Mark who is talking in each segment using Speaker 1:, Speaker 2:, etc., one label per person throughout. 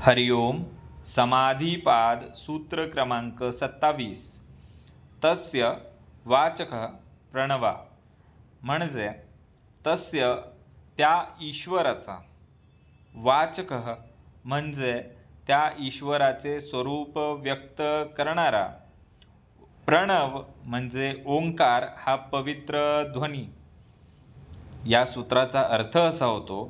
Speaker 1: हरिओम समाधिपाद सूत्र क्रमांक 27 तस्य वाचकः प्रणवा म्हणजे तस्य त्या ईश्वराचा वाचकः म्हणजे त्या ईश्वराचे स्वरूप व्यक्त करणारा प्रणव म्हणजे ओंकार हा पवित्र ध्वनी। या सूत्राचा अर्थ असा होतो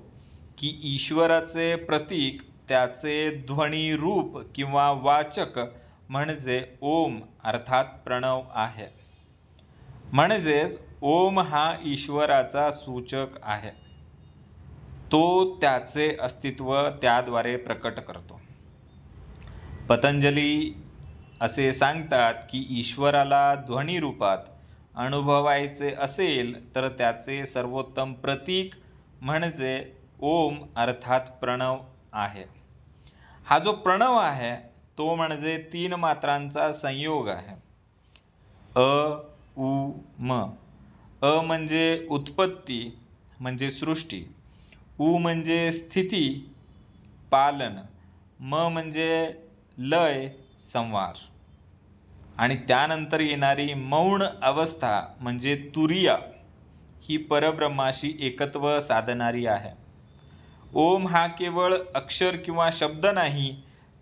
Speaker 1: की ईश्वराचे प्रतीक त्याचे ध्वनी रूप किंवा वाचक म्हणजे ओम अर्थात प्रणव आहे। म्हणजेच ओम हा ईश्वराचा सूचक आहे, तो त्याचे अस्तित्व त्याद्वारे प्रकट करतो। पतंजली असे सांगतात की ईश्वराला ध्वनी रूपात अनुभवायचे असेल तर त्याचे सर्वोत्तम प्रतीक म्हणजे ओम अर्थात प्रणव आहे। हा जो प्रणव आहे तो म्हणजे 3 मात्रांचा संयोग आहे। अ उ म। अ म्हणजे उत्पत्ती म्हणजे सृष्टी, उ म्हणजे स्थिती पालन, म म्हणजे लय संवार आणि त्यानंतर येणारी मौन अवस्था म्हणजे तुरिया ही परब्रह्माशी एकत्व साधणारी आहे। ओम हा केवळ अक्षर किंवा शब्द नाही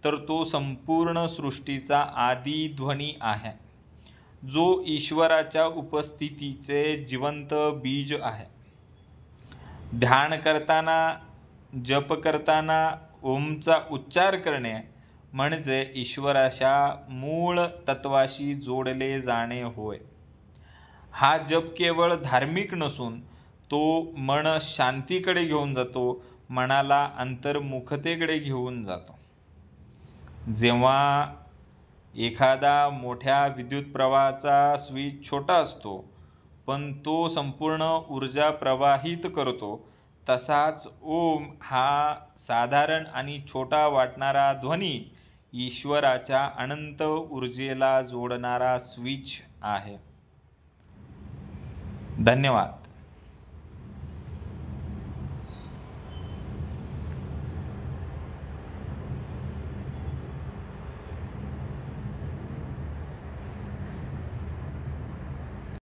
Speaker 1: तर तो संपूर्ण सृष्टीचा आदी ध्वनी आहे, जो ईश्वराच्या उपस्थितीचे जिवंत बीज आहे। ध्यान करताना जप करताना ओमचा उच्चार करणे म्हणजे ईश्वराच्या मूळ तत्वाशी जोडले जाणे होय। हा जप केवळ धार्मिक नसून तो मन शांतीकडे घेऊन जातो, मनाला अंतर्मुखतेकडे घेऊन जातो। जेव्हा एखादा मोठ्या विद्युत प्रवाहाचा स्विच छोटा असतो पण तो संपूर्ण ऊर्जा प्रवाहित करतो, तसाच ओम हा साधारण आणि छोटा वाटणारा ध्वनी ईश्वराच्या अनंत ऊर्जेला जोडणारा स्विच आहे। धन्यवाद।